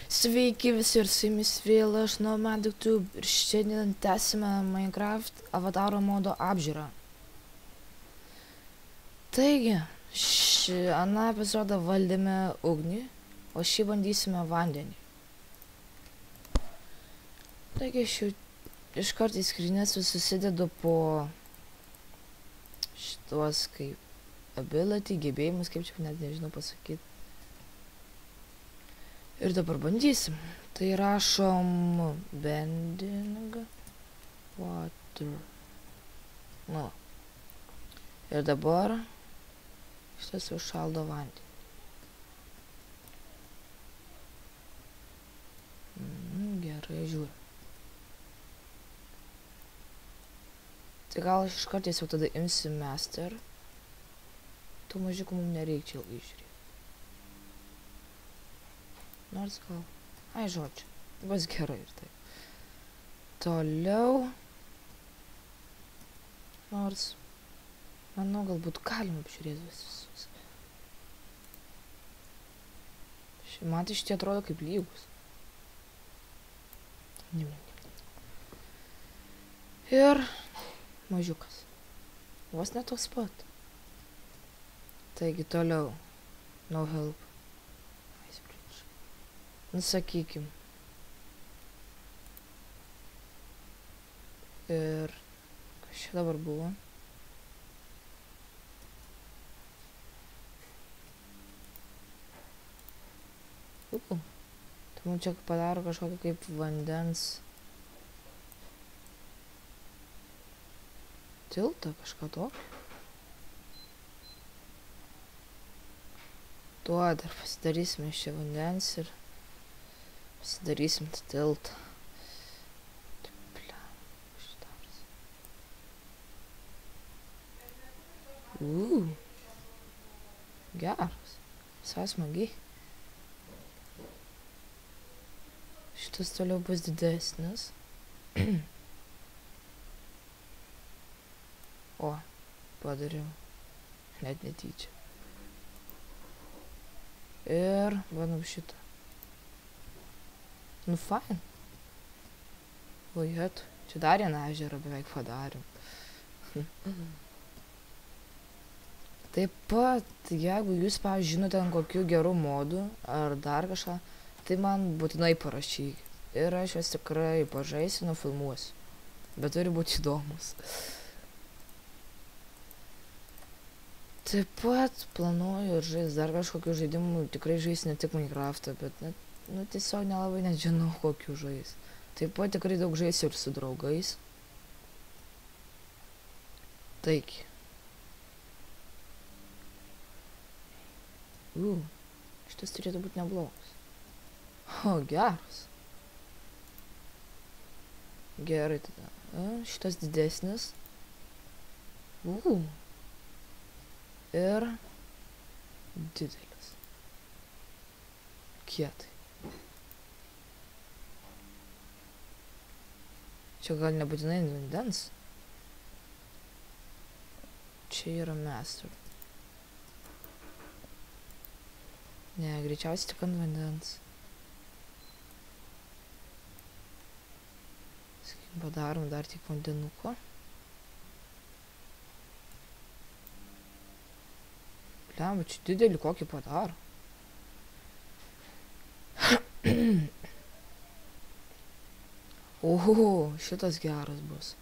Sveiki visi ir su jumis vėl aš Nomad YouTube ir šiandien tęsime Minecraft avataro modo apžiūrą. Taigi, aną epizodą valdėme ugnį, o šį bandysime vandenį. Taigi, iškart į skrynes susidedu po šitos kaip ability, gebėjimus, kaip čia net nežinau pasakyti. Ir dabar bandysim. Tai rašom bending water. Nu. Ir dabar šitas užšaldo vandenį. Gerai, žiūriu. Tai gal iš kartais jau tada imsim master. Tų mažikų mums nereikia ilgai žiūrėti. Nors gal... Ai, žodžiu. Bus gerai ir taip. Toliau. Nors... Manau, galbūt galima apžiūrėti visus. Man tai šitie atrodo kaip lygus. Ir... Mažiukas. Vos ne toks pat. Taigi toliau. No help. Sakykim. Ir kas čia dabar buvo? Tai man čia padaro kažkokį kaip vandens tiltą, kažką to. Tuo dar pasidarysime iš čia vandens ir pasidarysim tą tiltą. Geras. Visai smagiai. Šitas toliau bus didesnis. O, padariau. Net netyčia. Ir bandom šitą. Nu, fain. O, jet. Čia dar vieną ežerą beveik padarėm. Taip pat, jeigu jūs, pavyzdžiui, žinote kokių gerų modų ar dar kažką, tai man būtinai parašykit. Ir aš juos tikrai pažaisiu, nufilmuosiu. Bet turi būti įdomus. Taip pat planuoju ir žais dar kažkokių žaidimų, tikrai žais ne tik Minecraftą, bet net, nu, tiesiog nelabai net žinau kokių žais. Taip pat tikrai daug žaisiu ir su draugais. Taigi. Šitas turėtų būti neblogas. O, geras. Gerai tada. Šitas didesnis. Ir didelis. Kietai. Čia gal nebūtinai vandens. Čia yra master. Ne, greičiausiai tik ant vandens. Sakykim, padarom dar tik vandenuko. Bliam, čia didelį kokį padaro. Oho, šitas geras bus.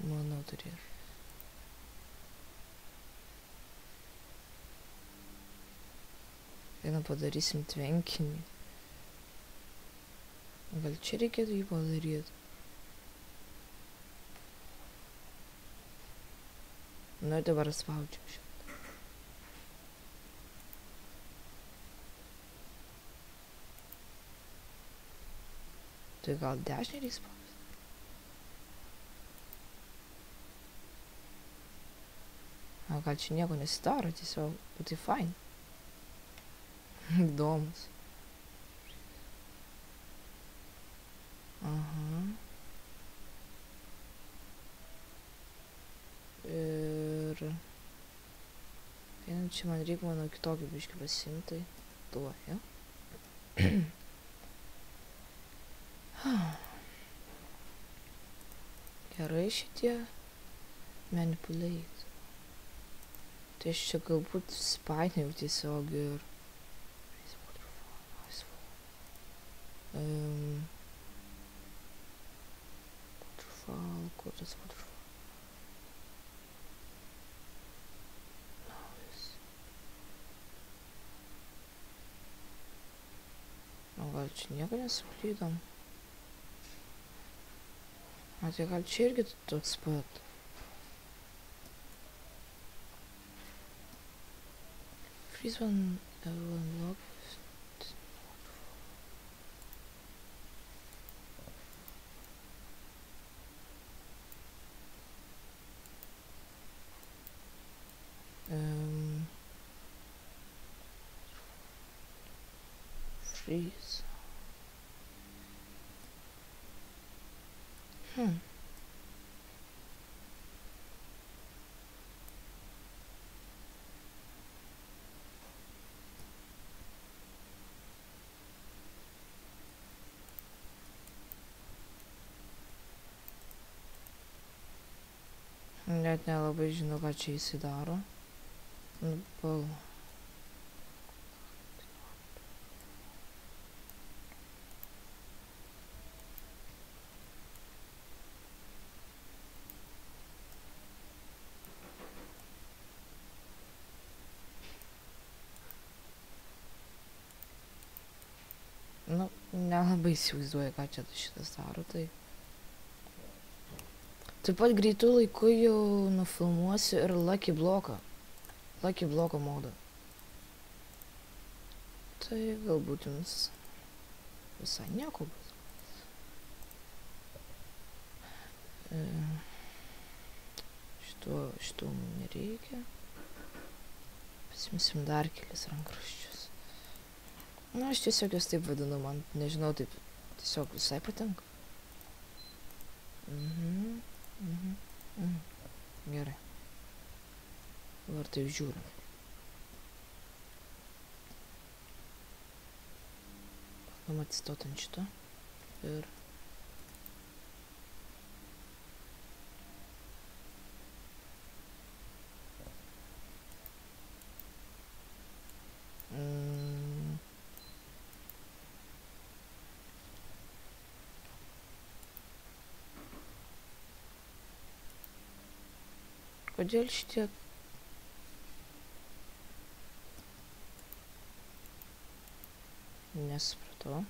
Manau, turėtų. Vieną padarysim tvenkinį. Gal čia reikėtų jį padaryti? Nu ir dabar spaudžiam šitą. Tai gal dešinį reikia spaudyti? Gal čia nieko nesidaro, tiesiog, bet tai fain. Įdomus. Aha. Ir... Einant čia man reikia mano kitokį biškį pasimti. Tuo, jo? Gerai šitie manipulate. Tai aš čia galbūt spainėjau tiesiog ir... Waterfall, kur tas waterfall? O gal čia nieko nesuklydom? O tai gal čia irgi toks pat? Freeze one unlock. Freeze. Net nelabai žinau, ką čia jisai daro. Nu, pal. Nu, nelabai įsivaizduoju, ką čia šitas daro, tai... Taip pat greitų laiku jau nufilmuosiu ir Lucky Bloką. Lucky Bloko modą. Tai galbūt jums visai nieko bus. Šito nereikia. Pasimsim dar kelis rankraščius. Na, aš tiesiog jos taip vadinu, man nežinau, taip tiesiog visai patinka. Gerai. Dabar taip žiūrim. Bandom atsistot ant šito. Ir... Kodėl šitie... Nesupratau.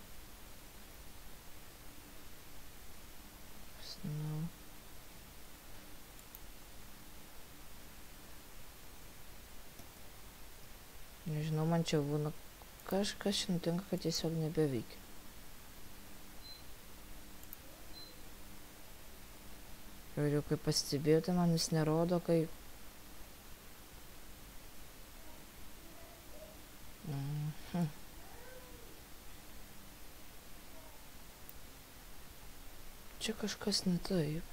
Nežinau, man čia būna kažkas čia nutinka, kad tiesiog nebeveikia. Ir jau kaip pastebėjau, tai man vis nerodo, kai... Čia kažkas ne taip.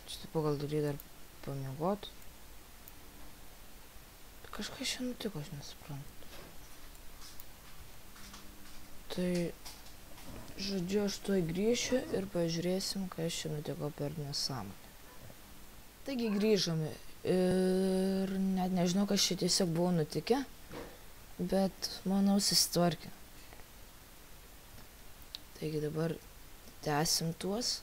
Čia gal turi dar pamiegot. Kažkas čia nutiko, aš nesuprantu. Tai, žodžiu, aš tuoj grįšiu ir pažiūrėsim, kas čia nutiko per nesąmonę. Taigi grįžome ir net nežinau, kas čia tiesiog buvo nutikę, bet manau susitvarkė. Taigi dabar tęsim tuos.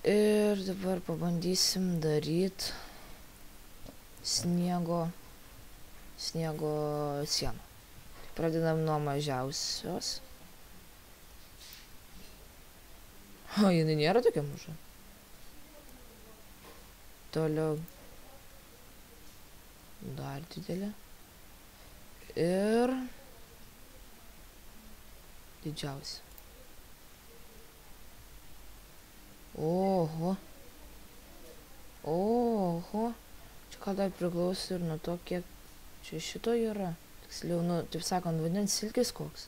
Ir dabar pabandysim daryt sniego sieną. Pradedam nuo mažiausios. O, jinai nėra tokia maža. Toliau dar didelė. Ir didžiausia. Oho. Oho. Čia ką dar priklauso ir nuo to, kiek čia šito yra. Tiksliau, nu, taip sakant, vandens silkis koks.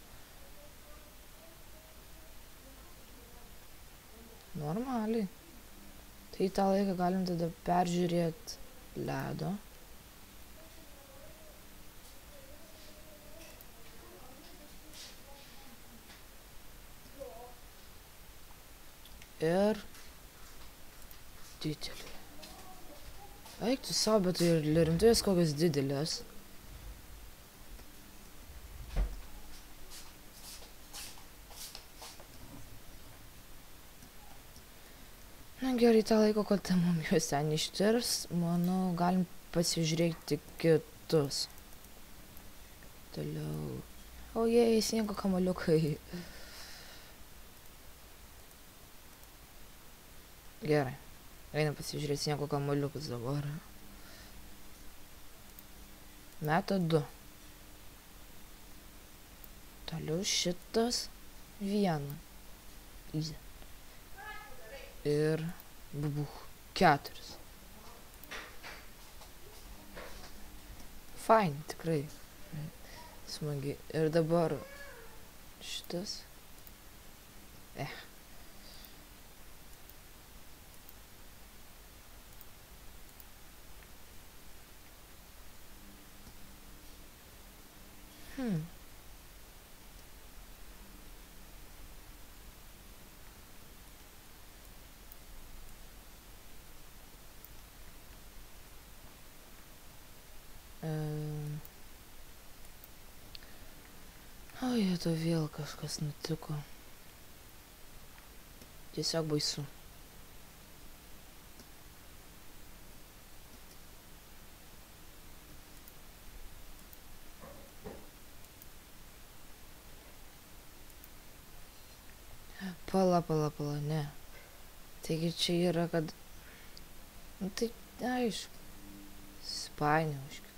Normaliai. Tai tą laiką galim tada peržiūrėti ledo. Ir didelė. Eik tu savo, bet tai ir rimtuvės kokios didelės. Na gerai, tą laiko, kol ta mumijos ten ištirs, manau, galim pasižiūrėti kitus. Toliau. O jei, sniego kamaliukai. Gerai. Einam pasižiūrėti sniego kamaliukus dabar. Meta 2. Toliau šitas 1. Easy. Ir bubuch 4. Fine, tikrai. Smagiai. Ir dabar šitas. O, to vėl kažkas nutiko. Tiesiog baisu. Pala, ne. Taigi čia yra, kad... Nu tai, aišku. Spainiauškai.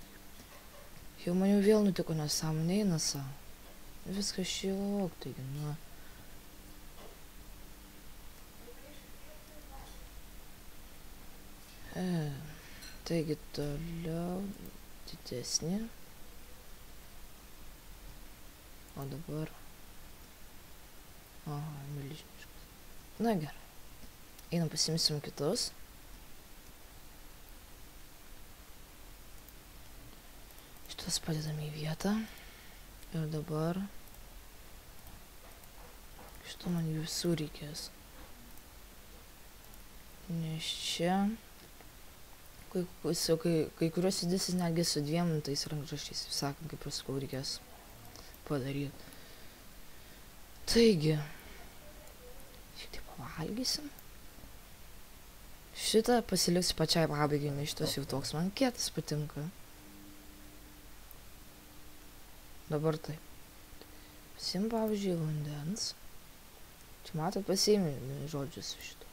Jau man jau vėl nutiko nesąmonė, eina savo. Viskas šiok, taigi, nu. Taigi toliau didesnė. O dabar... Aha, milžiniškas. Na gerai. Einam pasimsim kitus. Šitas padedame į vietą. Ir dabar... Šito man visų reikės. Nes čia... Kai kurios įdėsis netgi su 2 tais rankraščiais, sakant, kaip ir sakau, reikės padaryti. Taigi, šiek tiek pavalgysim. Šitą pasiliksiu pačiai pabaigai, nes šitas jau toks man kietas patinka. Dabar taip. Pasiim, pavyzdžiui, vandens. Čia matot, pasiimi žodžius šito.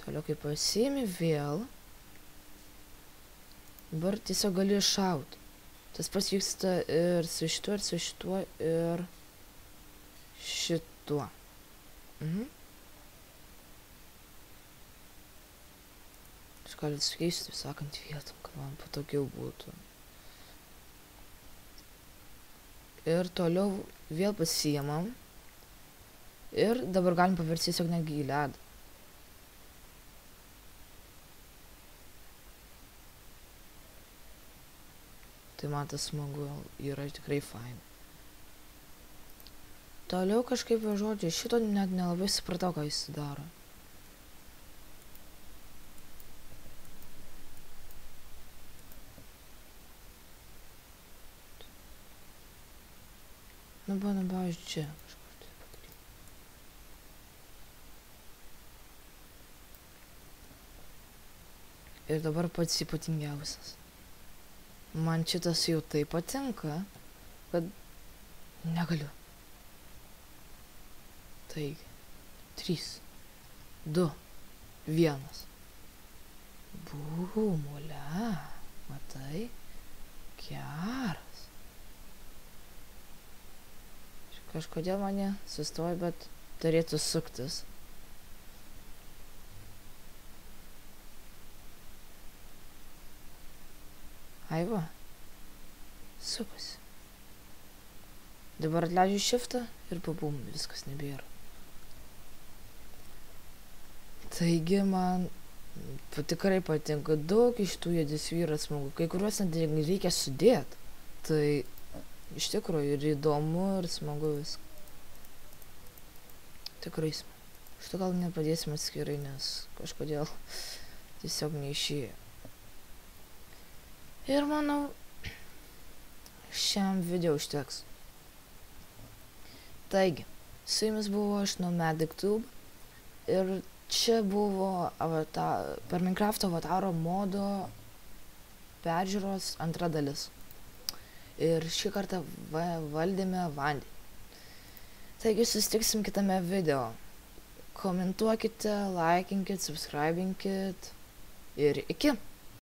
Toliau, kai pasiimi vėl. Dabar tiesiog gali šauti. Tas pats vyksta ir su šituo, ir su šituo, ir šituo. Aš galiu sukeisti, taip sakant, vietom, kad man patogiau būtų. Ir toliau vėl pasiimam. Ir dabar galim paversti tiesiog netgi į ledą. Tai man tas smagu yra tikrai fain. Toliau kažkaip žodžiai, šito net nelabai supratau, ką jis daro. Nu, pavyzdžiui, čia kažkur tai padaryti. Ir dabar pats ypatingiausias. Man šitas jau taip patinka, kad negaliu. Taigi, 3, 2, 1. Būmulė, matai, geras. Kažkodėl mane sustoja, bet turėtų suktis. Ai va. Sukasi. Dabar atleidžiu shiftą ir pabum, viskas nebėra. Taigi man tikrai patinka, daug iš tų judesių yra smagu, kai kuriuos net reikia sudėti. Tai iš tikrųjų ir įdomu, ir smagu viską. Tikrai smagu. Šitą gal nepadėsim atskirai, nes kažkodėl tiesiog neišėjo. Ir manau, šiam video užteks. Taigi, su jumis buvo aš NomadicTube ir čia buvo per Minecraft avataro modo peržiūros antra dalis. Ir šį kartą valdėme vandenį. Taigi susitiksim kitame video. Komentuokite, laikinkit, subscribinkit ir iki.